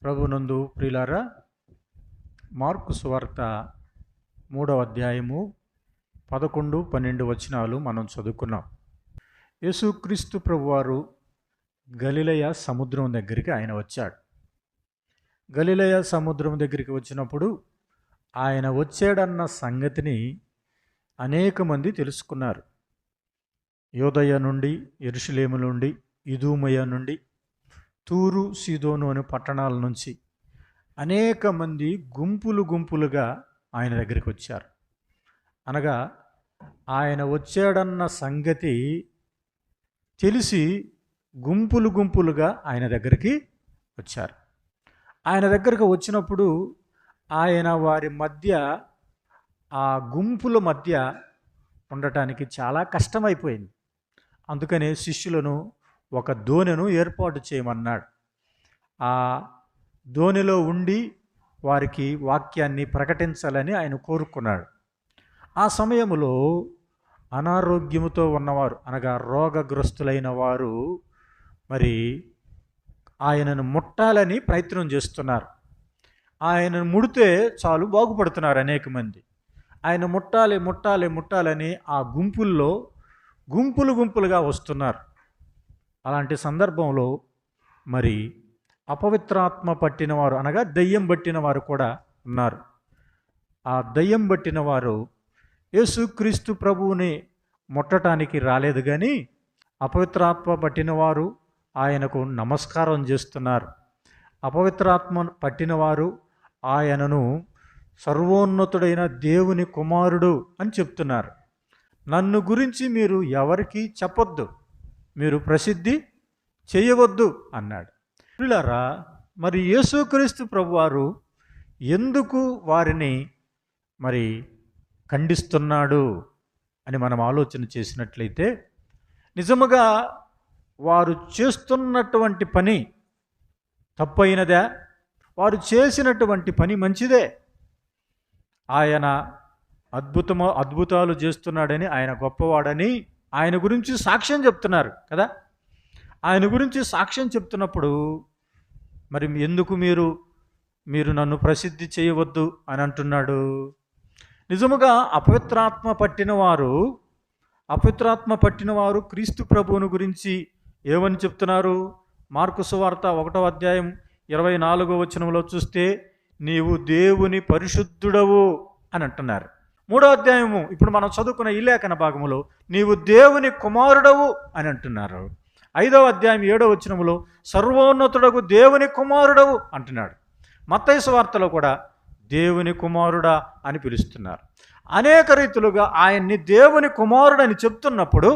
ప్రభునందు ప్రియులారా, మార్కు సువార్త 3వ అధ్యాయము 11, 12 వచనాలు మనం చదువుకున్నాం. యేసుక్రీస్తు ప్రభువారు గలిలయ సముద్రం దగ్గరికి ఆయన వచ్చాడు. గలిలయ సముద్రం దగ్గరికి వచ్చినప్పుడు ఆయన వచ్చాడన్న సంగతిని అనేక మంది తెలుసుకున్నారు. యోదయ నుండి, యెరూషలేము నుండి, ఇదూమయ నుండి, తూరు, సీదోను అనే పట్టణాల నుంచి అనేక మంది గుంపులుగా ఆయన దగ్గరికి వచ్చారు. అనగా ఆయన వచ్చాడన్న సంగతి తెలిసి గుంపులుగా ఆయన దగ్గరికి వచ్చారు. ఆయన దగ్గరకు వచ్చినప్పుడు ఆయన వారి మధ్య, ఆ గుంపుల మధ్య ఉండటానికి చాలా కష్టమైపోయింది. అందుకనే శిష్యులను ఒక దోణెను ఏర్పాటు చేయమన్నాడు. ఆ దోణిలో ఉండి వారికి వాక్యాన్ని ప్రకటించాలని ఆయన కోరుకున్నాడు. ఆ సమయంలో అనారోగ్యముతో ఉన్నవారు, అనగా రోగగ్రస్తులైన వారు మరి ఆయనను ముట్టాలని ప్రయత్నం చేస్తున్నారు. ఆయనను ముడితే చాలు బాగుపడుతున్నారు అనేక మంది. ఆయన ముట్టాలని ఆ గుంపుల్లో గుంపులుగా వస్తున్నారు. అలాంటి సందర్భంలో మరి అపవిత్రాత్మ పట్టిన వారు, అనగా దయ్యం పట్టిన వారు కూడా ఉన్నారు. ఆ దయ్యం పట్టిన వారు యేసుక్రీస్తు ప్రభువుని ముట్టడానికి రాలేదు, కానీ అపవిత్రాత్మ పట్టిన వారు ఆయనకు నమస్కారం చేస్తున్నారు. అపవిత్రాత్మ పట్టిన వారు ఆయనను సర్వోన్నతుడైన దేవుని కుమారుడు అని చెప్తున్నారు. నన్ను గురించి మీరు ఎవరికి చెప్పొద్దు, మీరు ప్రసిద్ధి చేయవద్దు అన్నాడు. ప్రియులారా, మరి యేసుక్రీస్తు ప్రభువారు ఎందుకు వారిని మరి ఖండిస్తున్నాడు అని మనం ఆలోచన చేసినట్లయితే, నిజముగా వారు చేస్తున్నటువంటి పని తప్పైనదా? వారు చేసినటువంటి పని మంచిదే. ఆయన అద్భుతాలు చేస్తున్నాడని, ఆయన గొప్పవాడని ఆయన గురించి సాక్ష్యం చెప్తున్నారు కదా. ఆయన గురించి సాక్ష్యం చెప్తున్నప్పుడు మరి ఎందుకు మీరు నన్ను ప్రసిద్ధి చేయవద్దు అని అంటున్నాడు? నిజముగా అపవిత్రాత్మ పట్టిన వారు క్రీస్తు ప్రభువుని గురించి ఏమని చెప్తున్నారు? మార్కు సువార్త 1వ అధ్యాయం 24వ వచనంలో చూస్తే, నీవు దేవుని పరిశుద్ధుడవు అని అంటున్నారు. 3వ అధ్యాయము ఇప్పుడు మనం చదువుకున్న ఈ లేఖన భాగములో నీవు దేవుని కుమారుడవు అని అంటున్నారు. 5వ అధ్యాయం 7వ వచనములో సర్వోన్నతుడకు దేవుని కుమారుడవు అంటున్నాడు. మత్తయి సువార్తలో కూడా దేవుని కుమారుడా అని పిలుస్తున్నారు. అనేక రీతులుగా ఆయన్ని దేవుని కుమారుడని చెప్తున్నప్పుడు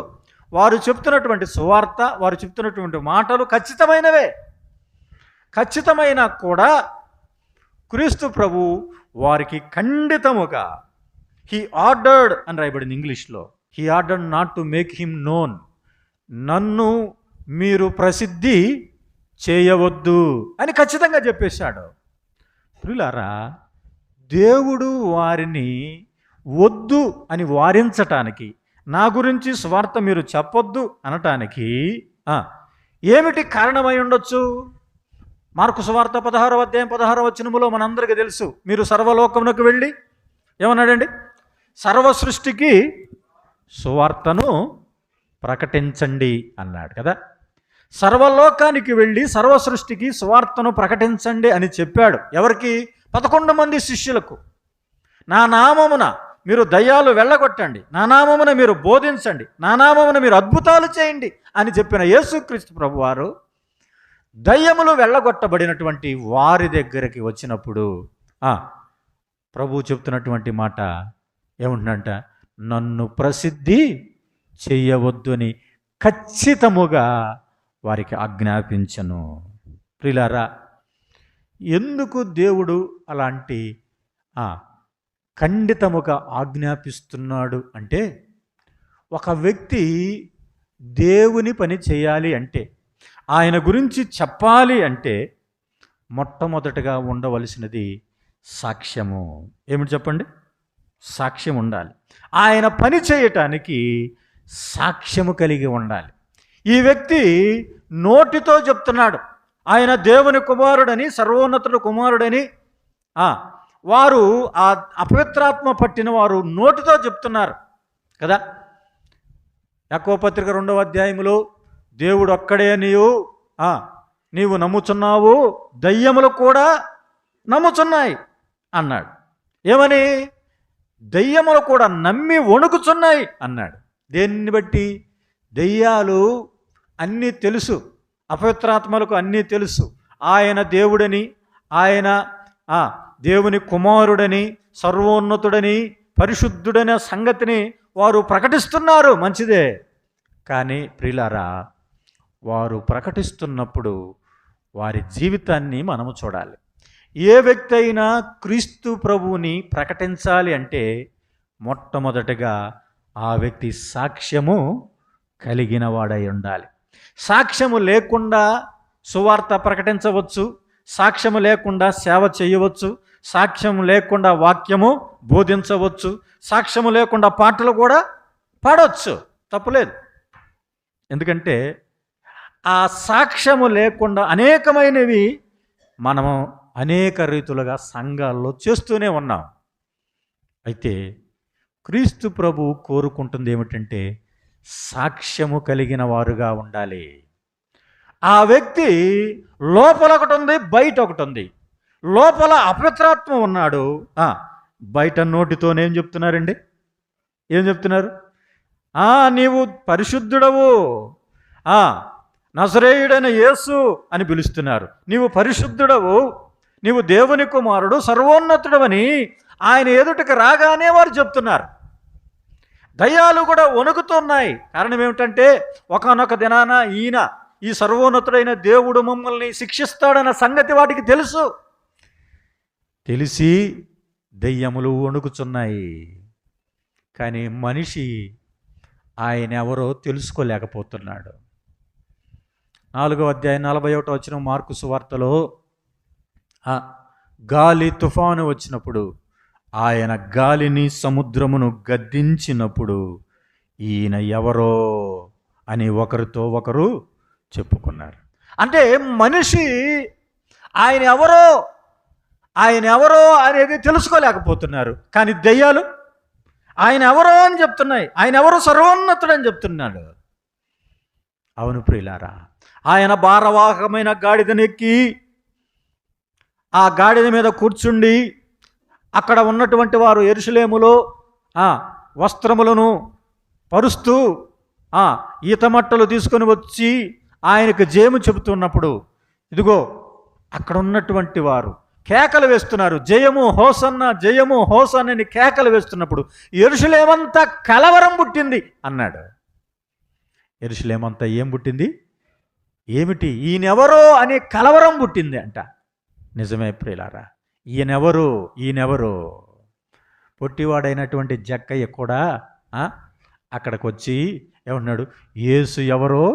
వారు చెప్తున్నటువంటి సువార్త, వారు చెప్తున్నటువంటి మాటలు ఖచ్చితమైనవే. ఖచ్చితమైన కూడా క్రీస్తు ప్రభు వారికి ఖండితముగా హీ ఆర్డర్డ్ అని రాయబడింది ఇంగ్లీష్లో. He ordered not to make him known. నన్ను మీరు ప్రసిద్ధి చేయవద్దు అని ఖచ్చితంగా చెప్పేశాడు. ప్రియులారా, దేవుడు వారిని వద్దు అని వారించటానికి, నా గురించి స్వార్థ మీరు చెప్పొద్దు అనటానికి ఏమిటి కారణమై ఉండొచ్చు? మార్కు సువార్త 16వ అధ్యాయం 16వ వచనములో మనందరికీ తెలుసు, మీరు సర్వలోకమునకు వెళ్ళి ఏమన్నాడండి? సర్వ సృష్టికి సువార్తను ప్రకటించండి అన్నాడు కదా. సర్వలోకానికి వెళ్ళి సర్వ సృష్టికి సువార్తను ప్రకటించండి అని చెప్పాడు. ఎవరికి? 11 మంది శిష్యులకు. నా నామమున మీరు దయ్యాలు వెళ్ళగొట్టండి, నా నామమున మీరు బోధించండి, నా నామమున మీరు అద్భుతాలు చేయండి అని చెప్పిన యేసుక్రీస్తు ప్రభువారు దయ్యములు వెళ్ళగొట్టబడినటువంటి వారి దగ్గరికి వచ్చినప్పుడు ప్రభు చెప్తున్నటువంటి మాట ఏముంటుందంట? నన్ను ప్రసిద్ధి చెయ్యవద్దు అని ఖచ్చితముగా వారికి ఆజ్ఞాపించను. ప్రియులారా, ఎందుకు దేవుడు అలాంటి ఖండితముగా ఆజ్ఞాపిస్తున్నాడు అంటే, ఒక వ్యక్తి దేవుని పని చేయాలి అంటే, ఆయన గురించి చెప్పాలి అంటే మొట్టమొదటగా ఉండవలసినది సాక్ష్యము. ఏమిటి చెప్పండి? సాక్ష్యం ఉండాలి. ఆయన పని చేయటానికి సాక్ష్యము కలిగి ఉండాలి. ఈ వ్యక్తి నోటితో చెప్తున్నాడు, ఆయన దేవుని కుమారుడని, సర్వోన్నతుడు కుమారుడని వారు ఆ అపవిత్రాత్మ పట్టిన వారు నోటితో చెప్తున్నారు కదా. యాకోబు పత్రిక 2వ అధ్యాయములో దేవుడు ఒక్కడే నీవు నమ్ముచున్నావు, దయ్యములు కూడా నమ్ముచున్నాయి అన్నాడు. ఏమని? దయ్యములు కూడా నమ్మి వణుకుచున్నాయి అన్నాడు. దేన్ని బట్టి? దయ్యాలు అన్నీ తెలుసు, అపవిత్రాత్మలకు అన్నీ తెలుసు. ఆయన దేవుడని, ఆయన దేవుని కుమారుడని, సర్వోన్నతుడని, పరిశుద్ధుడనే సంగతిని వారు ప్రకటిస్తున్నారు, మంచిదే. కానీ ప్రియులారా, వారు ప్రకటిస్తున్నప్పుడు వారి జీవితాన్ని మనము చూడాలి. ఏ వ్యక్తి అయినా క్రీస్తు ప్రభువుని ప్రకటించాలి అంటే మొట్టమొదటగా ఆ వ్యక్తి సాక్ష్యము కలిగిన వాడై ఉండాలి. సాక్ష్యము లేకుండా సువార్త ప్రకటించవచ్చు, సాక్ష్యము లేకుండా సేవ చేయవచ్చు, సాక్ష్యము లేకుండా వాక్యము బోధించవచ్చు, సాక్ష్యము లేకుండా పాటలు కూడా పాడవచ్చు, తప్పులేదు. ఎందుకంటే ఆ సాక్ష్యము లేకుండా అనేకమైనవి మనము అనేక రీతులుగా సంఘాల్లో చేస్తూనే ఉన్నాం. అయితే క్రీస్తు ప్రభువు కోరుకుంటుంది ఏమిటంటే సాక్ష్యము కలిగిన వారుగా ఉండాలి. ఆ వ్యక్తి లోపల ఒకటి ఉంది, బయట ఒకటి ఉంది. లోపల అపవిత్రాత్మ ఉన్నాడు, బయట నోటితోనేం చెప్తున్నారండి? ఏం చెప్తున్నారు? నీవు పరిశుద్ధుడవు, నజరేయుడైన యేసు అని పిలుస్తున్నారు. నీవు పరిశుద్ధుడవు, నీవు దేవుని కుమారుడు, సర్వోన్నతుడవని ఆయన ఎదుటికి రాగానే వారు చెప్తున్నారు. దయ్యాలు కూడా వణుకుతున్నాయి. కారణం ఏమిటంటే ఒకానొక దినాన ఈ సర్వోన్నతుడైన దేవుడు మమ్మల్ని శిక్షిస్తాడన్న సంగతి వాటికి తెలుసు. తెలిసి దయ్యములు వణుకుచున్నాయి. కానీ మనిషి ఆయన ఎవరో తెలుసుకోలేకపోతున్నాడు. 4వ అధ్యాయం 41వ వచనం మార్కు సువార్తలో గాలి తుఫాను వచ్చినప్పుడు, ఆయన గాలిని సముద్రమును గద్దించినప్పుడు ఈయన ఎవరో అని ఒకరితో ఒకరు చెప్పుకున్నారు. అంటే మనిషి ఆయన ఎవరో అనేది తెలుసుకోలేకపోతున్నారు. కానీ దయ్యాలు ఆయన ఎవరో అని చెప్తున్నాయి. ఆయన ఎవరో సర్వోన్నతుడని చెప్తున్నాడు. అవును ప్రియులారా, ఆయన భారవాహకమైన గాడిదనెక్కి ఆ గాడిద మీద కూర్చుండి అక్కడ ఉన్నటువంటి వారు యెరూషలేములో వస్త్రములను పరుస్తూ ఈతమట్టలు తీసుకొని వచ్చి ఆయనకు జయము చెబుతున్నప్పుడు, ఇదిగో అక్కడ ఉన్నటువంటి వారు కేకలు వేస్తున్నారు. జయము హోసన్న, జయము హోసన్న అని కేకలు వేస్తున్నప్పుడు యెరూషలేమంతా కలవరం పుట్టింది అన్నాడు. యెరూషలేమంతా ఏం పుట్టింది? ఏమిటి? ఈయనెవరో అనే కలవరం పుట్టింది అంట. నిజమే ప్రియులారా, ఈయనెవరు? పొట్టివాడైనటువంటి జక్కయ్య కూడా అక్కడికి వచ్చి ఏమన్నాడు? యేసు ఎవరో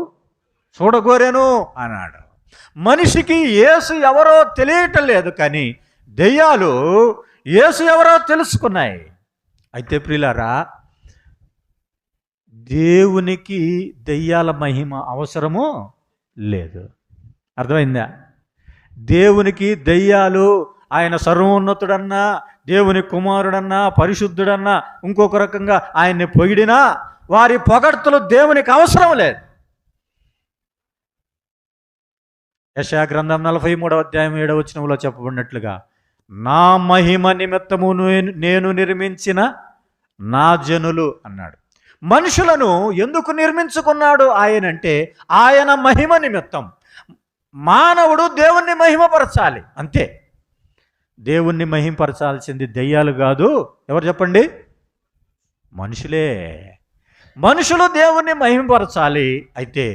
చూడగోరేను అన్నాడు. మనిషికి యేసు ఎవరో తెలియటం లేదు, కానీ దెయ్యాలు యేసు ఎవరో తెలుసుకున్నాయి. అయితే ప్రియులారా, దేవునికి దెయ్యాల మహిమ అవసరమో లేదు. అర్థమైందా? దేవునికి దెయ్యాలు ఆయన సర్వోన్నతుడన్నా, దేవుని కుమారుడన్నా, పరిశుద్ధుడన్నా, ఇంకొక రకంగా ఆయన్ని పొగిడినా వారి పొగడ్తలు దేవునికి అవసరం లేదు. యెషయా గ్రంథం 43వ అధ్యాయం 7వ వచనంలో చెప్పబడినట్లుగా, నా మహిమ నిమిత్తము నేను నిర్మించిన నా జనులు అన్నాడు. మనుషులను ఎందుకు నిర్మించుకున్నాడు ఆయనంటే ఆయన మహిమ నిమిత్తం. మానవుడు దేవుణ్ణి మహిమపరచాలి, అంతే. దేవుణ్ణి మహిమపరచాల్సింది దెయ్యాలు కాదు. ఎవరు చెప్పండి? మనుషులే. మనుషులు దేవుణ్ణి మహిమపరచాలి. అయితే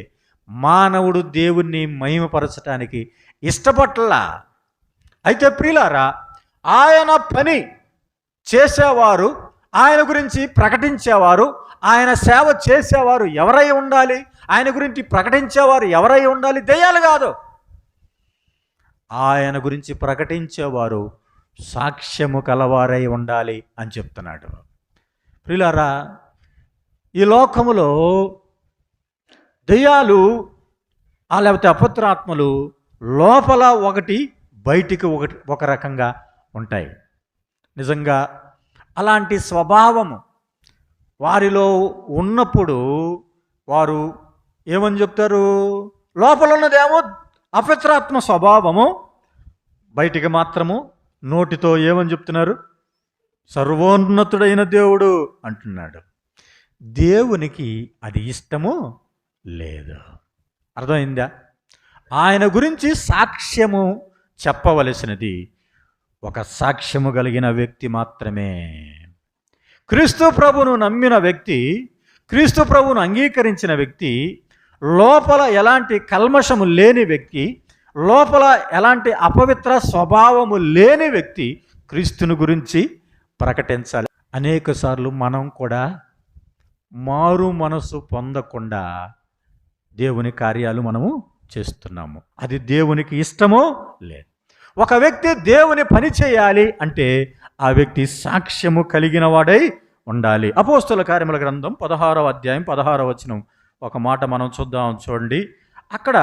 మానవుడు దేవుణ్ణి మహిమపరచటానికి ఇష్టపట్లా. అయితే ప్రియులారా, ఆయన పని చేసేవారు, ఆయన గురించి ప్రకటించేవారు, ఆయన సేవ చేసేవారు ఎవరై ఉండాలి? ఆయన గురించి ప్రకటించేవారు ఎవరై ఉండాలి? దెయ్యాలు కాదు. ఆయన గురించి ప్రకటించేవారు సాక్ష్యము కలవారై ఉండాలి అని చెప్తున్నాడు. ప్రియులారా, ఈ లోకములో దెయ్యాలు లేకపోతే అపవిత్రాత్మలు లోపల ఒకటి బయటికి ఒక రకంగా ఉంటాయి. నిజంగా అలాంటి స్వభావము వారిలో ఉన్నప్పుడు వారు ఏమని చెప్తారు? లోపల ఉన్నదేమో అపవిత్రాత్మ స్వభావము, బయటికి మాత్రము నోటితో ఏమని చెప్తున్నారు? సర్వోన్నతుడైన దేవుడు అంటున్నాడు. దేవునికి అది ఇష్టము లేదు. అర్థమైందా? ఆయన గురించి సాక్ష్యము చెప్పవలసినది ఒక సాక్ష్యము కలిగిన వ్యక్తి మాత్రమే. క్రీస్తు ప్రభువును నమ్మిన వ్యక్తి, క్రీస్తు ప్రభువును అంగీకరించిన వ్యక్తి, లోపల ఎలాంటి కల్మషము లేని వ్యక్తి, లోపల ఎలాంటి అపవిత్ర స్వభావము లేని వ్యక్తి క్రీస్తుని గురించి ప్రకటించాలి. అనేక సార్లు మనం కూడా మారు మనసు పొందకుండా దేవుని కార్యాలు మనము చేస్తున్నాము. అది దేవునికి ఇష్టమో లేదు. ఒక వ్యక్తి దేవుని పని చేయాలి అంటే ఆ వ్యక్తి సాక్ష్యము కలిగిన వాడై ఉండాలి. అపోస్తుల కార్యముల గ్రంథం 16వ అధ్యాయం 16వ వచనం ఒక మాట మనం చూద్దాం. చూడండి, అక్కడ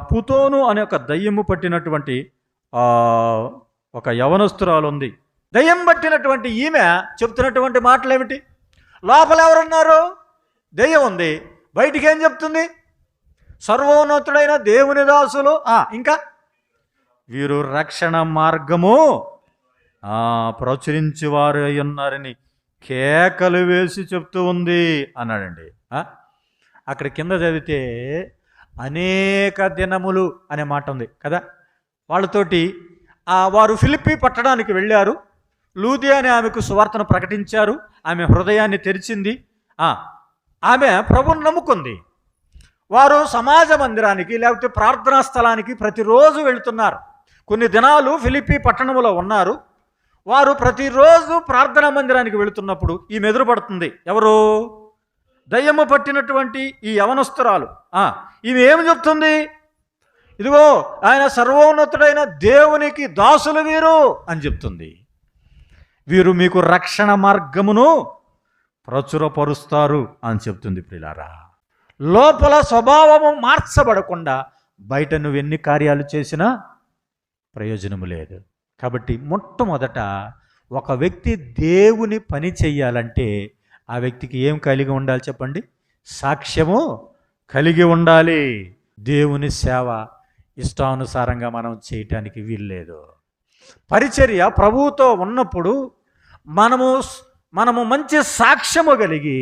పుతోను అనే ఒక దయ్యము పట్టినటువంటి ఒక యవనస్తురాలు ఉంది. దయ్యం పట్టినటువంటి ఈమె చెప్తున్నటువంటి మాటలు ఏమిటి? లోపల ఎవరున్నారు? దయ్యం ఉంది. బయటికి ఏం చెప్తుంది? సర్వోన్నతుడైన దేవుని దాసులు, ఇంకా వీరు రక్షణ మార్గము ప్రచురించేవారు అయి ఉన్నారని కేకలు వేసి చెప్తూ ఉంది అన్నాడండి. అక్కడ కింద చదివితే అనేక దినములు అనే మాట ఉంది కదా. వాళ్ళతోటి వారు ఫిలిప్పీ పట్టణానికి వెళ్ళారు. లూదియా అనే ఆమెకు సువార్తను ప్రకటించారు. ఆమె హృదయాన్ని తెరిచింది. ఆమె ప్రభువును నమ్ముకుంది. వారు సమాజ మందిరానికి లేకపోతే ప్రార్థనా స్థలానికి ప్రతిరోజు వెళుతున్నారు. కొన్ని దినాలు ఫిలిప్పీ పట్టణంలో ఉన్నారు. వారు ప్రతిరోజు ప్రార్థనా మందిరానికి వెళుతున్నప్పుడు ఈ మెదురుపడుతుంది. ఎవరు? దయ్యము పట్టినటువంటి ఈ యవనస్తురాలు. ఈమె ఏమి చెప్తుంది? ఇదిగో ఆయన సర్వోన్నతుడైన దేవునికి దాసులు వీరు అని చెప్తుంది. వీరు మీకు రక్షణ మార్గమును ప్రచురపరుస్తారు అని చెప్తుంది. ప్రియులారా, లోపల స్వభావము మార్చబడకుండా బయట నువ్వు ఎన్ని కార్యాలు చేసినా ప్రయోజనము లేదు. కాబట్టి మొట్టమొదట ఒక వ్యక్తి దేవుని పని చెయ్యాలంటే ఆ వ్యక్తికి ఏం కలిగి ఉండాలి చెప్పండి? సాక్ష్యము కలిగి ఉండాలి. దేవుని సేవ ఇష్టానుసారంగా మనం చేయటానికి వీల్లేదు. పరిచర్య ప్రభువుతో ఉన్నప్పుడు మనము మంచి సాక్ష్యము కలిగి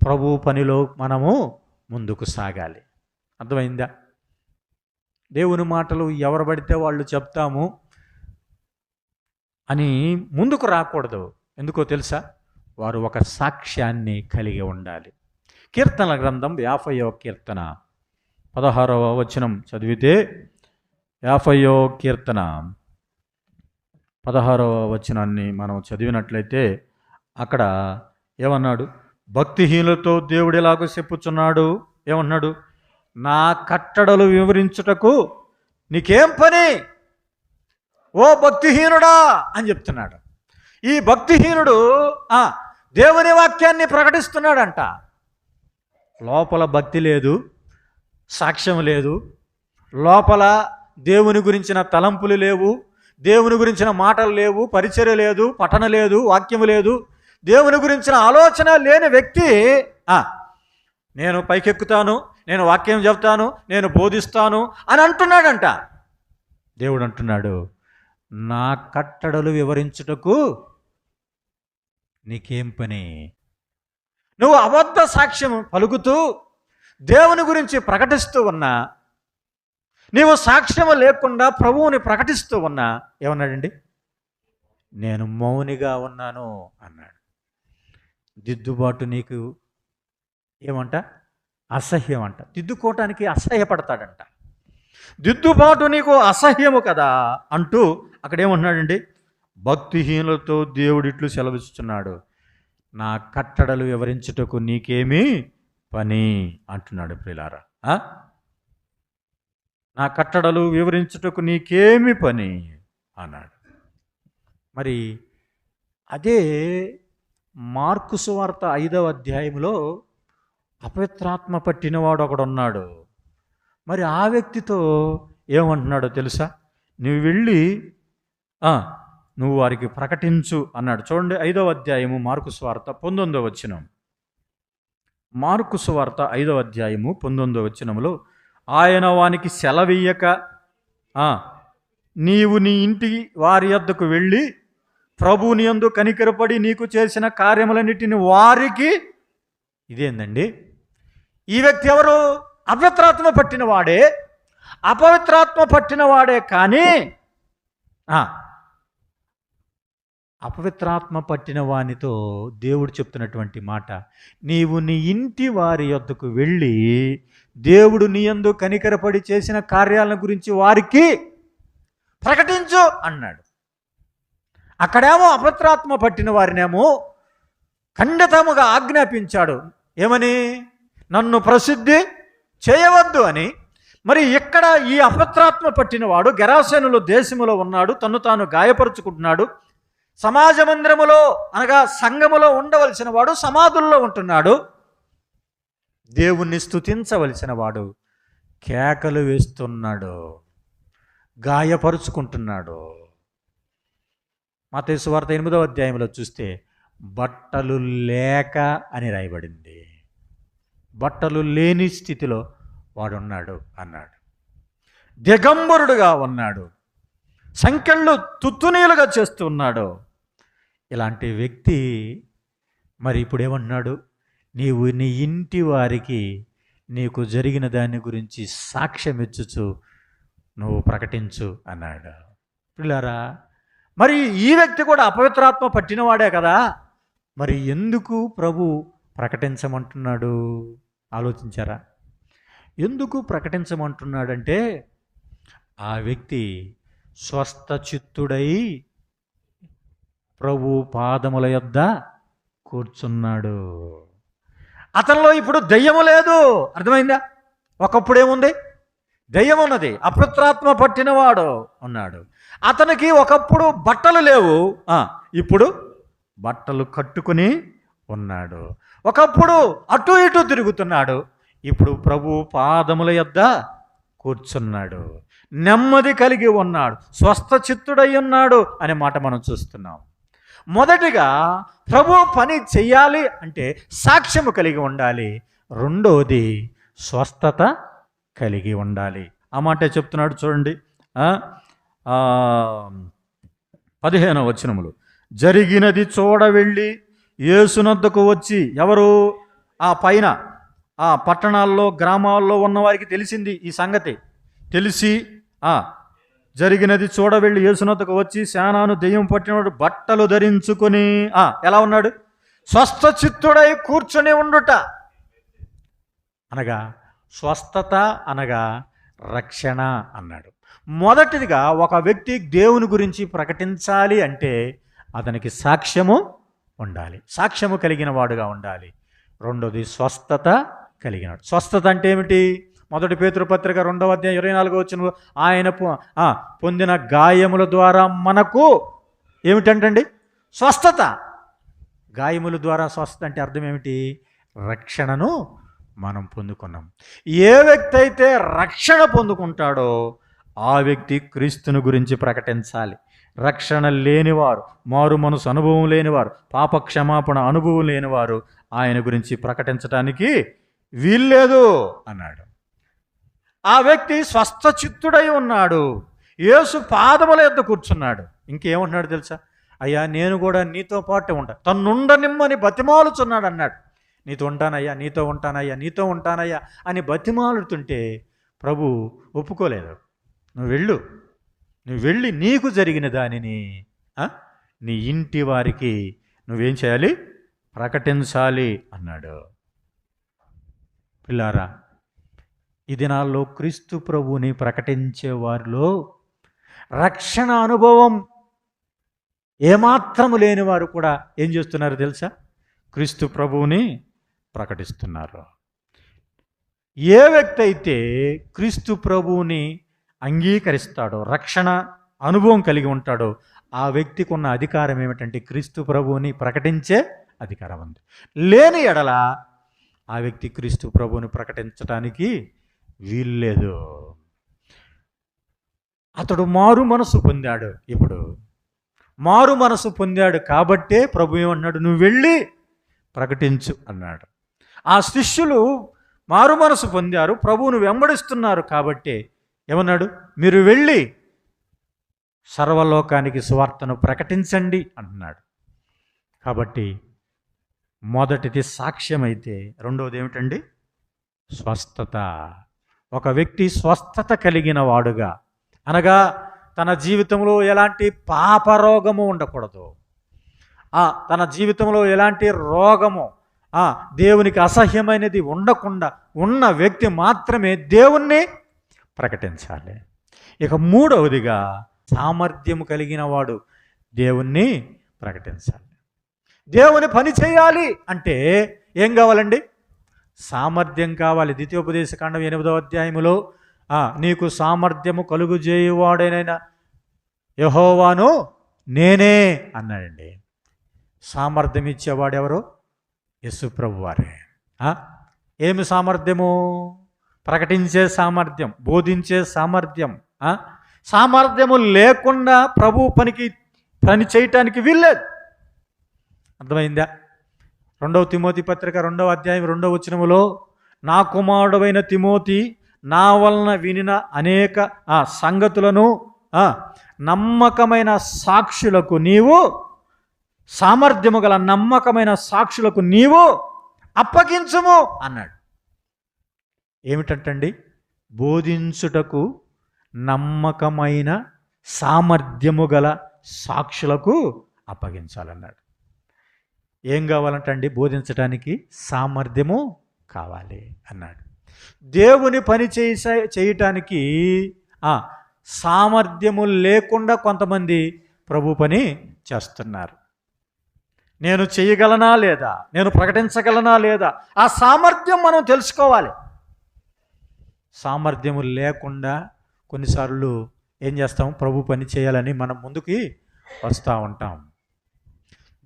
ప్రభు పనిలో మనము ముందుకు సాగాలి. అర్థమైందా? దేవుని మాటలు ఎవరు పడితే వాళ్ళు చెప్తాము అని ముందుకు రాకూడదు. ఎందుకో తెలుసా? వారు ఒక సాక్ష్యాన్ని కలిగి ఉండాలి. కీర్తనల గ్రంథం 50వ కీర్తన 16వ వచనం చదివితే, 50వ కీర్తన 16వ వచనాన్ని మనం చదివినట్లయితే అక్కడ ఏమన్నాడు? భక్తిహీనులతో దేవుడు ఎలాగో చెప్పుచున్నాడు. ఏమన్నాడు? నా కట్టడలు వివరించుటకు నీకేం పని ఓ భక్తిహీనుడా అని చెప్తున్నాడు. ఈ భక్తిహీనుడు దేవుని వాక్యాన్ని ప్రకటిస్తున్నాడంట. లోపల భక్తి లేదు, సాక్ష్యం లేదు, లోపల దేవుని గురించిన తలంపులు లేవు, దేవుని గురించిన మాటలు లేవు, పరిచర్య లేదు, పఠన లేదు, వాక్యము లేదు, దేవుని గురించిన ఆలోచన లేని వ్యక్తి నేను పైకెక్కుతాను, నేను వాక్యం చెప్తాను, నేను బోధిస్తాను అని అంటున్నాడంట. దేవుడు అంటున్నాడు, నా కట్టడలు వివరించుటకు నీకేం పని? నువ్వు అబద్ధ సాక్ష్యం పలుకుతూ దేవుని గురించి ప్రకటిస్తూ ఉన్నా, నీవు సాక్ష్యము లేకుండా ప్రభువుని ప్రకటిస్తూ ఉన్నా ఏమన్నాడండి? నేను మౌనిగా ఉన్నాను అన్నాడు. దిద్దుబాటు నీకు ఏమంట? అసహ్యం అంట. దిద్దుకోవటానికి అసహ్యపడతాడంట. దిద్దుబాటు నీకు అసహ్యము కదా అంటూ అక్కడేమంటున్నాడండి? భక్తిహీనులతో దేవుడిట్లు సెలవిస్తున్నాడు, నా కట్టడలు వివరించుటకు నీకేమీ పని అంటున్నాడు. ప్రియులారా, నా కట్టడలు వివరించుటకు నీకేమి పని అన్నాడు. మరి అదే మార్కు సువార్త 5వ అధ్యాయంలో అపవిత్రాత్మ పట్టినవాడు ఒకడున్నాడు. మరి ఆ వ్యక్తితో ఏమంటున్నాడో తెలుసా? నువ్వు వెళ్ళి నువ్వు వారికి ప్రకటించు అన్నాడు. చూడండి 5వ అధ్యాయము మార్కు సువార్త 19వ వచనం. మార్కు సువార్త 5వ అధ్యాయము 19వ వచనములో ఆయన వానికి సెలవీయక నీవు నీ ఇంటి వారి యొద్దకు వెళ్ళి ప్రభువుని యందు కనికరపడి నీకు చేసిన కార్యములన్నిటిని వారికి. ఇదేందండి? ఈ వ్యక్తి ఎవరు? అపవిత్రాత్మ పట్టిన వాడే. అపవిత్రాత్మ పట్టిన వాడే, కానీ అపవిత్రాత్మ పట్టిన వానితో దేవుడు చెప్తున్నటువంటి మాట, నీవు నీ ఇంటి వారి యొద్దకు వెళ్ళి దేవుడు నీ యందు కనికరపడి చేసిన కార్యాలను గురించి వారికి ప్రకటించు అన్నాడు. అక్కడేమో అపవిత్రాత్మ పట్టిన వారినేమో ఖండితముగా ఆజ్ఞాపించాడు. ఏమని? నన్ను ప్రసిద్ధి చేయవద్దు అని. మరి ఇక్కడ ఈ అపవిత్రాత్మ పట్టినవాడు గెరాసేనులో దేశములో ఉన్నాడు, తన్ను తాను గాయపరుచుకుంటున్నాడు. సమాజ మందిరములో అనగా సంఘములో ఉండవలసిన వాడు సమాధుల్లో ఉంటున్నాడు. దేవుణ్ణి స్తుతించవలసిన వాడు కేకలు వేస్తున్నాడు, గాయపరుచుకుంటున్నాడు. మత్తయి సువార్త 8వ అధ్యాయంలో చూస్తే బట్టలు లేక అని రాయబడింది. బట్టలు లేని స్థితిలో వాడున్నాడు అన్నాడు. దిగంబరుడుగా ఉన్నాడు, సంకెళ్ళు తుత్తునీలుగా చేస్తున్నాడు. ఇలాంటి వ్యక్తి మరి ఇప్పుడు ఏమన్నాడు? నీవు నీ ఇంటి వారికి నీకు జరిగిన దాని గురించి సాక్ష్యం ఇచ్చుచు నువ్వు ప్రకటించు అన్నాడు. పిల్లారా, మరి ఈ వ్యక్తి కూడా అపవిత్రాత్మ పట్టినవాడే కదా, మరి ఎందుకు ప్రభు ప్రకటించమంటున్నాడు? ఆలోచించారా? ఎందుకు ప్రకటించమంటున్నాడంటే ఆ వ్యక్తి స్వస్థ చిత్తుడై ప్రభు పాదముల యొద్ద కూర్చున్నాడు. అతనిలో ఇప్పుడు దయ్యము లేదు. అర్థమైందా? ఒకప్పుడు ఏముంది? దయ్యం ఉన్నది. అపవిత్రాత్మ పట్టినవాడు ఉన్నాడు. అతనికి ఒకప్పుడు బట్టలు లేవు, ఇప్పుడు బట్టలు కట్టుకుని ఉన్నాడు. ఒకప్పుడు అటు ఇటు తిరుగుతున్నాడు, ఇప్పుడు ప్రభు పాదముల యొద్ద కూర్చున్నాడు. నెమ్మది కలిగి ఉన్నాడు, స్వస్థ చిత్తుడై ఉన్నాడు అనే మాట మనం చూస్తున్నాం. మొదటిగా ప్రభు పని చెయ్యాలి అంటే సాక్ష్యము కలిగి ఉండాలి. రెండోది స్వస్థత కలిగి ఉండాలి. ఆ మాట చెప్తున్నాడు చూడండి. 15వ వచనములు, జరిగినది చూడ వెళ్ళి యేసునొద్దకు వచ్చి. ఎవరు? ఆ పైన ఆ పట్టణాల్లో గ్రామాల్లో ఉన్న వారికి తెలిసింది ఈ సంగతి. తెలిసి జరిగినది చూడ వెళ్ళి యేసునొద్దకు వచ్చి శానాను దెయ్యం పట్టినవాడు బట్టలు ధరించుకొని ఎలా ఉన్నాడు? స్వస్థ చిత్తుడై కూర్చొని ఉండుట. అనగా స్వస్థత అనగా రక్షణ అన్నాడు. మొదటిదిగా ఒక వ్యక్తి దేవుని గురించి ప్రకటించాలి అంటే అతనికి సాక్ష్యము ఉండాలి, సాక్ష్యము కలిగిన వాడుగా ఉండాలి. రెండోది స్వస్థత కలిగినాడు. స్వస్థత అంటే ఏమిటి? 1 పేతురు పత్రిక 2వ అధ్యాయం 24వ వచనంలో ఆయన పొందిన గాయముల ద్వారా మనకు ఏమిటంటండి? స్వస్థత. గాయముల ద్వారా స్వస్థత అంటే అర్థం ఏమిటి? రక్షణను మనం పొందుకున్నాం. ఏ వ్యక్తి అయితే రక్షణ పొందుకుంటాడో ఆ వ్యక్తి క్రీస్తుని గురించి ప్రకటించాలి. రక్షణ లేనివారు, మారు మనసు అనుభవం లేనివారు, పాప క్షమాపణ అనుభవం లేనివారు ఆయన గురించి ప్రకటించడానికి వీల్లేదు అన్నాడు. ఆ వ్యక్తి స్వస్థ చిత్తుడై ఉన్నాడు, యేసు పాదముల యొద్ద కూర్చున్నాడు. ఇంకేమంటున్నాడు తెలుసా? అయ్యా నేను కూడా నీతో పాటు ఉంటా, తన్నుండనిమ్మని బతిమాలుచున్నాడు అన్నాడు. నీతో ఉంటానయ్యా, నీతో ఉంటానయ్యా, నీతో ఉంటానయ్యా అని బతిమాలుతుంటే ప్రభు ఒప్పుకోలేదు. నువ్వు వెళ్ళి నీకు జరిగిన దానిని నీ ఇంటి వారికి నువ్వేం చేయాలి? ప్రకటించాలి అన్నాడు. పిల్లారా, ఈ దినాల్లో క్రీస్తు ప్రభువుని ప్రకటించే వారిలో రక్షణ అనుభవం ఏమాత్రము లేని వారు కూడా ఏం చేస్తున్నారు తెలుసా? క్రీస్తు ప్రభువుని ప్రకటిస్తున్నారు. ఏ వ్యక్తి అయితే క్రీస్తు ప్రభువుని అంగీకరిస్తాడో, రక్షణ అనుభవం కలిగి ఉంటాడో ఆ వ్యక్తికి ఉన్న అధికారం ఏమిటంటే క్రీస్తు ప్రభువుని ప్రకటించే అధికారం ఉంది. లేని ఎడల ఆ వ్యక్తి క్రీస్తు ప్రభువుని ప్రకటించడానికి వీల్లేదు. అతడు మారు మనసు పొందాడు. ఇప్పుడు మారు మనసు పొందాడు కాబట్టే ప్రభు ఏమన్నాడు, నువ్వు వెళ్ళి ప్రకటించు అన్నాడు. ఆ శిష్యులు మారు మనసు పొందారు, ప్రభువును వెంబడిస్తున్నారు కాబట్టే ఏమన్నాడు, మీరు వెళ్ళి సర్వలోకానికి సువార్తను ప్రకటించండి అంటున్నాడు. కాబట్టి మొదటిది సాక్ష్యమైతే రెండవది ఏమిటండి, స్వస్థత. ఒక వ్యక్తి స్వస్థత కలిగిన వాడుగా, అనగా తన జీవితంలో ఎలాంటి పాపరోగము ఉండకూడదు, తన జీవితంలో ఎలాంటి రోగము, దేవునికి అసహ్యమైనది ఉండకుండా ఉన్న వ్యక్తి మాత్రమే దేవుణ్ణి ప్రకటించాలి. ఇక మూడవదిగా సామర్థ్యం కలిగిన వాడు దేవుణ్ణి ప్రకటించాలి. దేవుని పని చేయాలి అంటే ఏం కావాలండి, సామర్థ్యం కావాలి. ద్వితీయోపదేశకాండం 8వ అధ్యాయములో నీకు సామర్థ్యము కలుగుజేయువాడైన యెహోవాను నేనే అన్నాడండి. సామర్థ్యం ఇచ్చేవాడు ఎవరు, యేసు ప్రభు వారే. ఏమి సామర్థ్యము, ప్రకటించే సామర్థ్యం, బోధించే సామర్థ్యం. సామర్థ్యము లేకుండా ప్రభు పని చేయటానికి వీల్లేదు. అర్థమైందా? 2వ తిమోతి పత్రిక 2వ అధ్యాయం 2వ వచనములో, నా కుమారుడైన తిమోతి నా వలన వినిన అనేక సంగతులను నమ్మకమైన సాక్షులకు నీవు, సామర్థ్యము గల నమ్మకమైన సాక్షులకు నీవు అప్పగించుము అన్నాడు. ఏమిటంటండి, బోధించుటకు నమ్మకమైన సామర్థ్యము గల సాక్షులకు అప్పగించాలన్నాడు. ఏం కావాలంటండి, బోధించడానికి సామర్థ్యము కావాలి అన్నాడు. దేవుని పని చేయటానికి సామర్థ్యము లేకుండా కొంతమంది ప్రభు పని చేస్తున్నారు. నేను చేయగలనా లేదా, నేను ప్రకటించగలనా లేదా, ఆ సామర్థ్యం మనం తెలుసుకోవాలి. సామర్థ్యము లేకుండా కొన్నిసార్లు ఏం చేస్తాం, ప్రభు పని చేయాలని మనం ముందుకి వస్తూ ఉంటాం.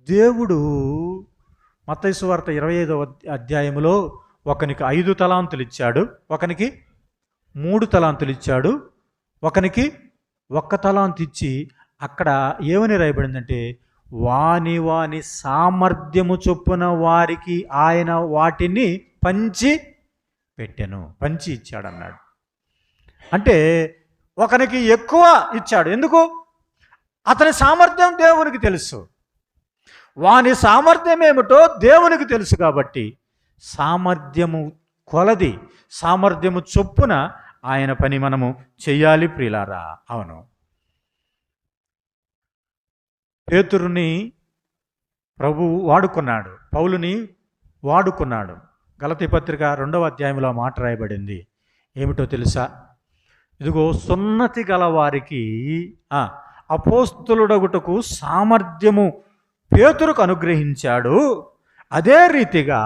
దేవుడు మత్తయి సువార్త 25వ అధ్యాయములో ఒకనికి 5 తలాంతులు ఇచ్చాడు, ఒకనికి 3 తలాంతులు ఇచ్చాడు, ఒకనికి 1 తలాంతు ఇచ్చి అక్కడ ఏమని రాయబడిందంటే, వాని సామర్థ్యము చొప్పున వారికి ఆయన వాటిని పంచి పెట్టెను, పంచి ఇచ్చాడన్నాడు. అంటే ఒకనికి ఎక్కువ ఇచ్చాడు. ఎందుకు? అతని సామర్థ్యం దేవునికి తెలుసు, వాని సామర్థ్యం ఏమిటో దేవునికి తెలుసు. కాబట్టి సామర్థ్యము కొలది, సామర్థ్యము చొప్పున ఆయన పని మనము చెయ్యాలి ప్రియులారా. అవును, పేతురుని ప్రభువు వాడుకున్నాడు, పౌలుని వాడుకున్నాడు. గలతీ పత్రిక 2వ అధ్యాయంలో మాట రాయబడింది. ఏమిటో తెలుసా? ఇదిగో సున్నతి గల వారికి అపోస్తులుడగుటకు సామర్థ్యము పేతురుకు అనుగ్రహించాడు. అదే రీతిగా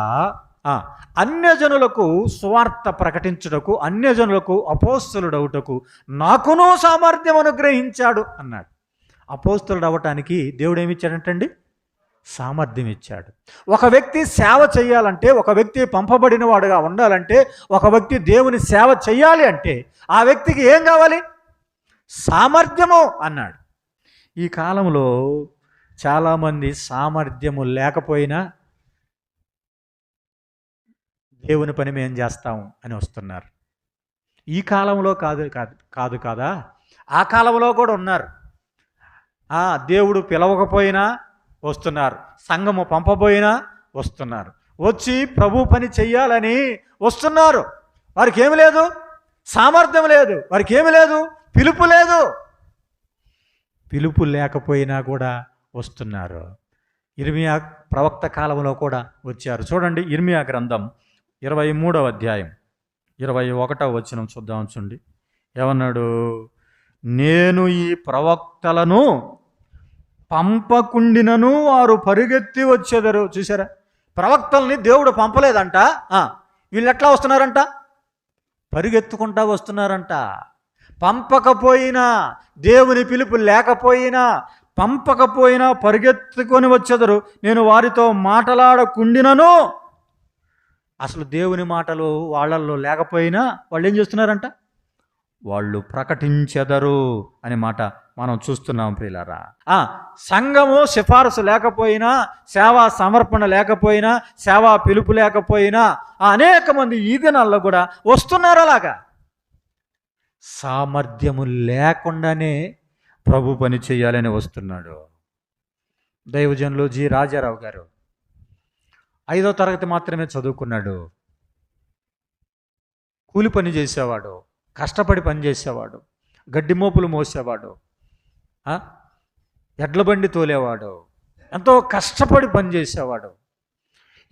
అన్యజనులకు సువార్త ప్రకటించుటకు, అన్యజనులకు అపోస్తులుడవుటకు నాకును సామర్థ్యం అనుగ్రహించాడు అన్నాడు. అపోస్తులుడు అవ్వటానికి దేవుడు ఏమిచ్చాడంటండి? సామర్థ్యం ఇచ్చాడు. ఒక వ్యక్తి సేవ చేయాలంటే, ఒక వ్యక్తి పంపబడిన వాడుగా ఉండాలంటే, ఒక వ్యక్తి దేవుని సేవ చేయాలి అంటే ఆ వ్యక్తికి ఏం కావాలి? సామర్థ్యము అన్నాడు. ఈ కాలంలో చాలామంది సామర్థ్యము లేకపోయినా దేవుని పని మేము చేస్తాం అని వస్తున్నారు. ఈ కాలంలో కాదు కాదా, ఆ కాలంలో కూడా ఉన్నారు. దేవుడు పిలవకపోయినా వస్తున్నారు, సంఘము పంపబోయినా వస్తున్నారు, వచ్చి ప్రభు పని చెయ్యాలని వస్తున్నారు. వారికి ఏమి లేదు, సామర్థ్యం లేదు, వారికి ఏమి లేదు, పిలుపు లేదు. పిలుపు లేకపోయినా కూడా వస్తున్నారు. ఇర్మియా ప్రవక్త కాలంలో కూడా వచ్చారు. చూడండి, ఇర్మియా గ్రంథం 23వ అధ్యాయం 21వ వచనం చూద్దాం. చూడండి ఏమన్నాడు, నేను ఈ ప్రవక్తలను పంపకుండినను వారు పరిగెత్తి వచ్చేదరు. చూసారా, ప్రవక్తల్ని దేవుడు పంపలేదంట, వీళ్ళు ఎట్లా వస్తున్నారంట? పరిగెత్తుకుంటా వస్తున్నారంట. పంపకపోయినా, దేవుని పిలుపు లేకపోయినా, పంపకపోయినా పరిగెత్తుకొని వచ్చేదరు. నేను వారితో మాట్లాడకుండినను అసలు దేవుని మాటలు వాళ్ళల్లో లేకపోయినా వాళ్ళు ఏం చేస్తున్నారంట? వాళ్ళు ప్రకటించెదరు అనే మాట మనం చూస్తున్నాం ప్రియులారా. సంఘము సిఫారసు లేకపోయినా, సేవా సమర్పణ లేకపోయినా, సేవా పిలుపు లేకపోయినా అనేక మంది ఈ దినాల్లో కూడా వస్తున్నారు. అలాగా సామర్థ్యము లేకుండానే ప్రభు పని చేయాలని వస్తున్నాడు. దైవజనులు జి రాజారావు గారు 5వ తరగతి మాత్రమే చదువుకున్నాడు. కూలి పని చేసేవాడు, కష్టపడి పని చేసేవాడు, గడ్డి మోపులు మోసేవాడు, ఎడ్ల బండి తోలేవాడు, ఎంతో కష్టపడి పని చేసేవాడు.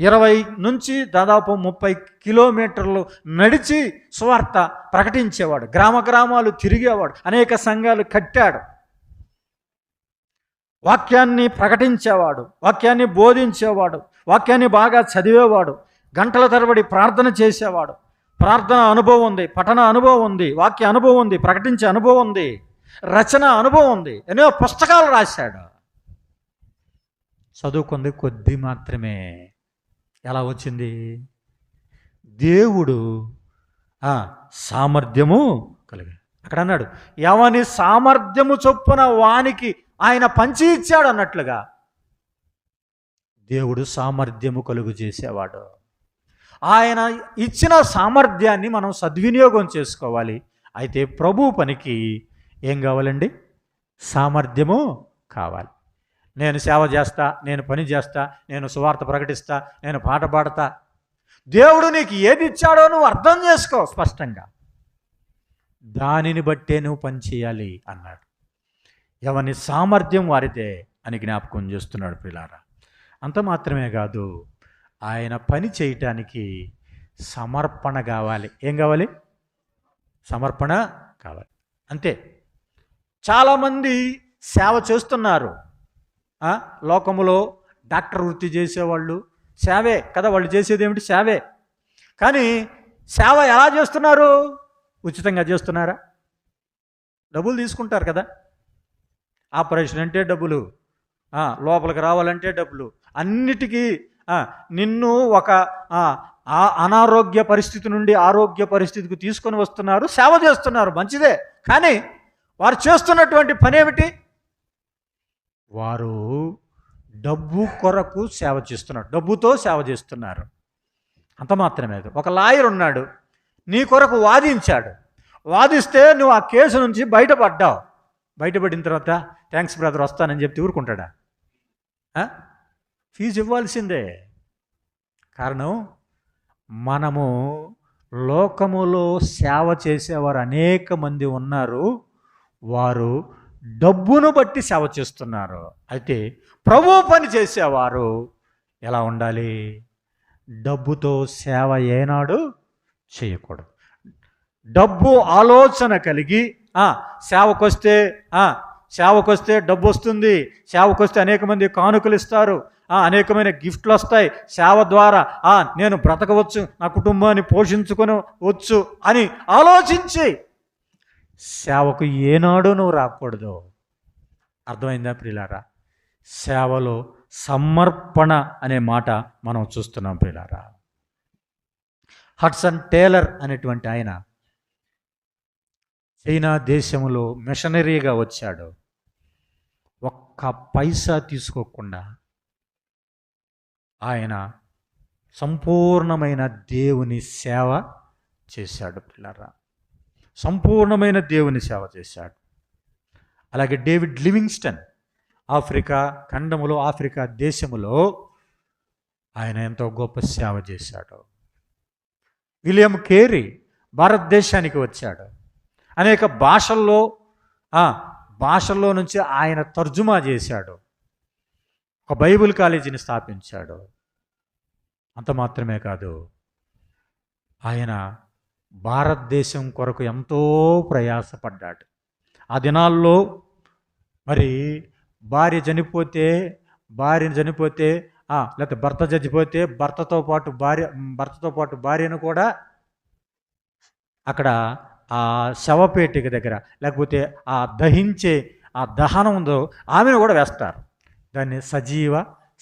20 నుంచి దాదాపు 30 కిలోమీటర్లు నడిచి సువార్త ప్రకటించేవాడు, గ్రామ గ్రామాలు తిరిగేవాడు, అనేక సంఘాలు కట్టాడు, వాక్యాన్ని ప్రకటించేవాడు, వాక్యాన్ని బోధించేవాడు, వాక్యాన్ని బాగా చదివేవాడు, గంటల తరబడి ప్రార్థన చేసేవాడు. ప్రార్థన అనుభవం ఉంది, పఠన అనుభవం ఉంది, వాక్య అనుభవం ఉంది, ప్రకటించే అనుభవం ఉంది, రచన అనుభవం ఉంది, ఎన్నో పుస్తకాలు రాశాడు. చదువుకుంది కొద్ది మాత్రమే. ఎలా వచ్చింది? దేవుడు సామర్థ్యము కలిగి. అక్కడ అన్నాడు, ఎవని సామర్థ్యము చొప్పున వానికి ఆయన పంచి ఇచ్చాడు అన్నట్లుగా దేవుడు సామర్థ్యము కలుగు చేసేవాడు. ఆయన ఇచ్చిన సామర్థ్యాన్ని మనం సద్వినియోగం చేసుకోవాలి. అయితే ప్రభు పనికి ఏం కావాలండి? సామర్థ్యము కావాలి. నేను సేవ చేస్తా, నేను పని చేస్తా, నేను సువార్త ప్రకటిస్తా, నేను పాట పాడతా. దేవుడు నీకు ఏది ఇచ్చాడో నువ్వు అర్థం చేసుకో స్పష్టంగా, దానిని బట్టే నువ్వు పని చేయాలి అన్నాడు. ఎవని సామర్థ్యం వారిదే అని జ్ఞాపకం చేస్తున్నాడు పిల్లారా. అంత మాత్రమే కాదు, ఆయన పని చేయటానికి సమర్పణ కావాలి. ఏం కావాలి? సమర్పణ కావాలి. అంతే. చాలామంది సేవ చేస్తున్నారు. లోకములో డాక్టర్ వృత్తి చేసేవాళ్ళు సేవే కదా, వాళ్ళు చేసేది ఏమిటి? సేవే. కానీ సేవ ఎలా చేస్తున్నారు? ఉచితంగా చేస్తున్నారా? డబ్బులు తీసుకుంటారు కదా. ఆపరేషన్ అంటే డబ్బులు, లోపలికి రావాలంటే డబ్బులు, అన్నిటికీ నిన్ను ఒక అనారోగ్య పరిస్థితి నుండి ఆరోగ్య పరిస్థితికి తీసుకొని వస్తున్నారు, సేవ చేస్తున్నారు, మంచిదే. కానీ వారు చేస్తున్నటువంటి పని ఏమిటి? వారు డబ్బు కొరకు సేవ చేస్తున్నారు, డబ్బుతో సేవ చేస్తున్నారు. అంత మాత్రమే. ఒక లాయర్ ఉన్నాడు, నీ కొరకు వాదించాడు, వాదిస్తే నువ్వు ఆ కేసు నుంచి బయటపడ్డావు. బయటపడిన తర్వాత థ్యాంక్స్ బ్రదర్ వస్తానని చెప్తే ఊరుకుంటాడా? ఫీజు ఇవ్వాల్సిందే. కారణం, మనము లోకములో సేవ చేసేవారు అనేక మంది ఉన్నారు, వారు డబ్బును బట్టి సేవ చేస్తున్నారు. అయితే ప్రభు పని చేసేవారు ఎలా ఉండాలి? డబ్బుతో సేవ ఏనాడు చేయకూడదు. డబ్బు ఆలోచన కలిగి సేవకొస్తే డబ్బు వస్తుంది, సేవకొస్తే అనేక మంది కానుకలు ఇస్తారు, అనేకమైన గిఫ్ట్లు వస్తాయి, సేవ ద్వారా నేను బ్రతకవచ్చు, నా కుటుంబాన్ని పోషించుకొనవచ్చు అని ఆలోచించి సేవకు ఏనాడు నువ్వు రాకూడదు. అర్థమైందా ప్రియులారా? సేవలో సమర్పణ అనే మాట మనం చూస్తున్నాం ప్రియులారా. హడ్సన్ టేలర్ అనేటువంటి ఆయన చైనా దేశంలో మిషనరీగా వచ్చాడు. ఒక్క పైసా తీసుకోకుండా ఆయన సంపూర్ణమైన దేవుని సేవ చేశాడు పిల్లరా. సంపూర్ణమైన దేవుని సేవ చేశాడు. అలాగే డేవిడ్ లివింగ్స్టన్ ఆఫ్రికా ఖండములో, ఆఫ్రికా దేశములో ఆయన ఎంతో గొప్ప సేవ చేశాడు. విలియం కేరీ భారతదేశానికి వచ్చాడు. అనేక భాషల్లో నుంచి ఆయన తర్జుమా చేశాడు. ఒక బైబిల్ కాలేజీని స్థాపించాడు. అంత మాత్రమే కాదు, ఆయన భారతదేశం కొరకు ఎంతో ప్రయాసపడ్డాడు. ఆ దినాల్లో మరి భార్యను చనిపోతే లేకపోతే భర్త చచ్చిపోతే భర్తతో పాటు భార్యను కూడా అక్కడ ఆ శవపేటిక దగ్గర, లేకపోతే ఆ దహించే ఆ దహనం ఉందో ఆమెను కూడా వేస్తారు. దాన్ని సజీవ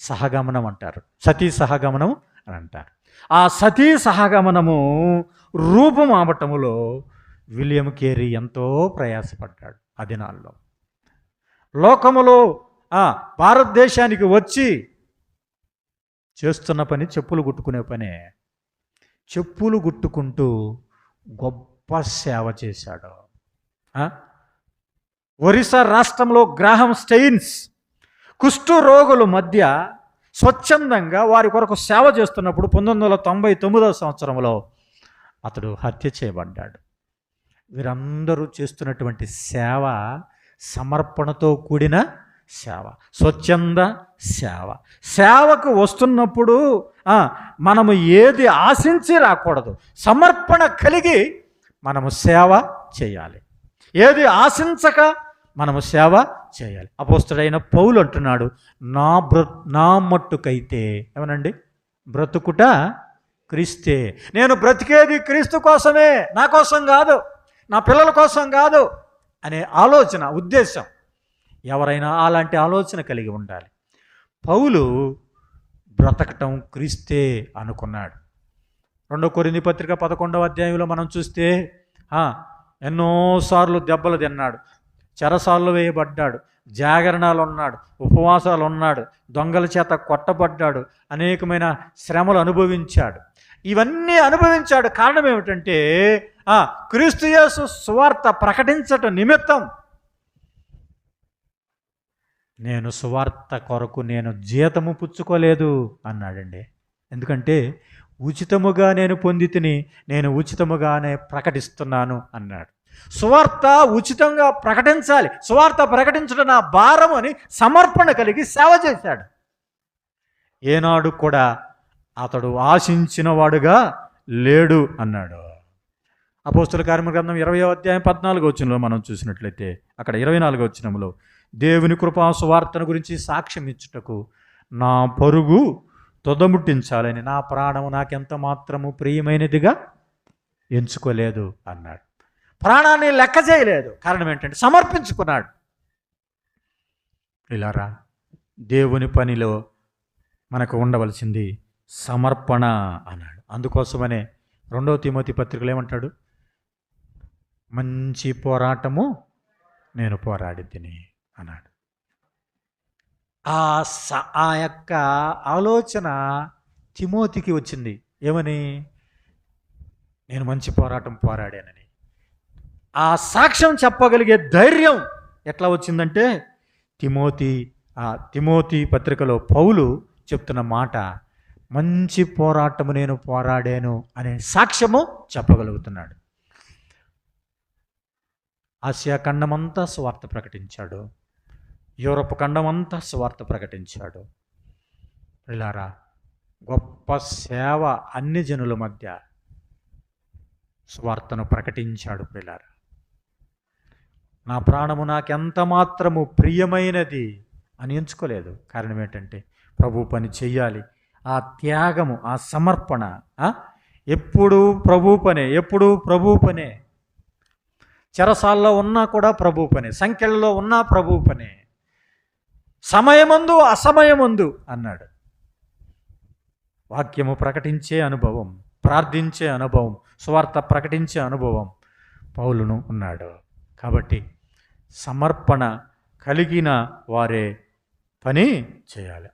సహగమనం అంటారు, సతీ సహగమనం అని అంటారు. ఆ సతీ సహగమనము రూపుమాపటములో విలియం కేరీ ఎంతో ప్రయాసపడ్డాడు. ఆ దినాల్లో లోకములో భారతదేశానికి వచ్చి చేస్తున్న పని చెప్పులు కుట్టుకునే పనే. చెప్పులు కుట్టుకుంటూ గొప్ప సేవ చేశాడు. ఒరిస్సా రాష్ట్రంలో గ్రాహం స్టెయిన్స్ కుష్టు రోగుల మధ్య స్వచ్ఛందంగా వారి కొరకు సేవ చేస్తున్నప్పుడు 1999 సంవత్సరంలో అతడు హత్య చేయబడ్డాడు. వీరందరూ చేస్తున్నటువంటి సేవ సమర్పణతో కూడిన సేవ, స్వచ్ఛంద సేవ. సేవకు వస్తున్నప్పుడు మనము ఏది ఆశించి రాకూడదు, సమర్పణ కలిగి మనము సేవ చేయాలి. ఏది ఆశించక మనము సేవ చేయాలి. అపోస్తలుడైన పౌలు అంటున్నాడు, నా మట్టుకైతే ఏమనండి, బ్రతుకుట క్రీస్తే. నేను బ్రతికేది క్రీస్తు కోసమే, నా కోసం కాదు, నా పిల్లల కోసం కాదు అనే ఆలోచన, ఉద్దేశం. ఎవరైనా అలాంటి ఆలోచన కలిగి ఉండాలి. పౌలు బ్రతకటం క్రీస్తే అనుకున్నాడు. 2 కొరింథీ పత్రిక 11వ అధ్యాయంలో మనం చూస్తే ఎన్నోసార్లు దెబ్బలు తిన్నాడు, చెరసాల్లో వేయబడ్డాడు, జాగరణాలు ఉన్నాడు, ఉపవాసాలు ఉన్నాడు, దొంగల చేత కొట్టబడ్డాడు, అనేకమైన శ్రమలు అనుభవించాడు. ఇవన్నీ అనుభవించాడు. కారణం ఏమిటంటే క్రీస్తు యేసు సువార్త ప్రకటించటం నిమిత్తం. నేను సువార్త కొరకు నేను జీతము పుచ్చుకోలేదు అన్నాడండి. ఎందుకంటే ఉచితముగా నేను పొందితిని, నేను ఉచితముగానే ప్రకటిస్తున్నాను అన్నాడు. సువార్త ఉచితంగా ప్రకటించాలి, సువార్త ప్రకటించడం నా భారం అని సమర్పణ కలిగి సేవ చేశాడు. ఏనాడు కూడా అతడు ఆశించిన వాడుగా లేడు అన్నాడు. అపోస్తలుల కార్యముల గ్రంథం 20వ అధ్యాయం 14వ వచనంలో మనం చూసినట్లయితే, అక్కడ 24వ వచనంలో, దేవుని కృపా సువార్తను గురించి సాక్ష్యం ఇచ్చుటకు నా పరుగు తొదముట్టించాలని నా ప్రాణము నాకెంత మాత్రము ప్రియమైనదిగా ఎంచుకోలేదు అన్నాడు. ప్రాణాన్ని లెక్క చేయలేదు. కారణం ఏంటంటే సమర్పించుకున్నాడు. ఇలారా, దేవుని పనిలో మనకు ఉండవలసింది సమర్పణ అన్నాడు. అందుకోసమనే 2వ తిమోతి పత్రికలో ఏమంటాడు, మంచి పోరాటము నేను పోరాడి తిని అన్నాడు. ఆ యొక్క ఆలోచన తిమోతికి వచ్చింది. ఏమని? నేను మంచి పోరాటం పోరాడానని. ఆ సాక్ష్యం చెప్పగలిగే ధైర్యం ఎట్లా వచ్చిందంటే, తిమోతి పత్రికలో పౌలు చెప్తున్న మాట, మంచి పోరాటము నేను పోరాడాను అనే సాక్ష్యము చెప్పగలుగుతున్నాడు. ఆసియా ఖండమంతా సువార్త ప్రకటించాడు, యూరప్ ఖండమంతా సువార్త ప్రకటించాడు. పిల్లారా, గొప్ప సేవ అన్ని జనుల మధ్య సువార్తను ప్రకటించాడు. పిల్లారా, నా ప్రాణము నాకెంత మాత్రము ప్రియమైనది అని ఎంచుకోలేదు. కారణం ఏంటంటే ప్రభు పని చెయ్యాలి. ఆ త్యాగము, ఆ సమర్పణ ఎప్పుడు ప్రభు పనే, ఎప్పుడు ప్రభు పనే. చెరసాల్లో ఉన్నా కూడా ప్రభు పనే, సంఖ్యలలో ఉన్నా ప్రభు పనే. సమయమందు అసమయమందు అన్నాడు. వాక్యము ప్రకటించే అనుభవం, ప్రార్థించే అనుభవం, సువార్త ప్రకటించే అనుభవం పౌలును ఉన్నాడు. కాబట్టి సమర్పణ కలిగిన వారే పని చేయాలి.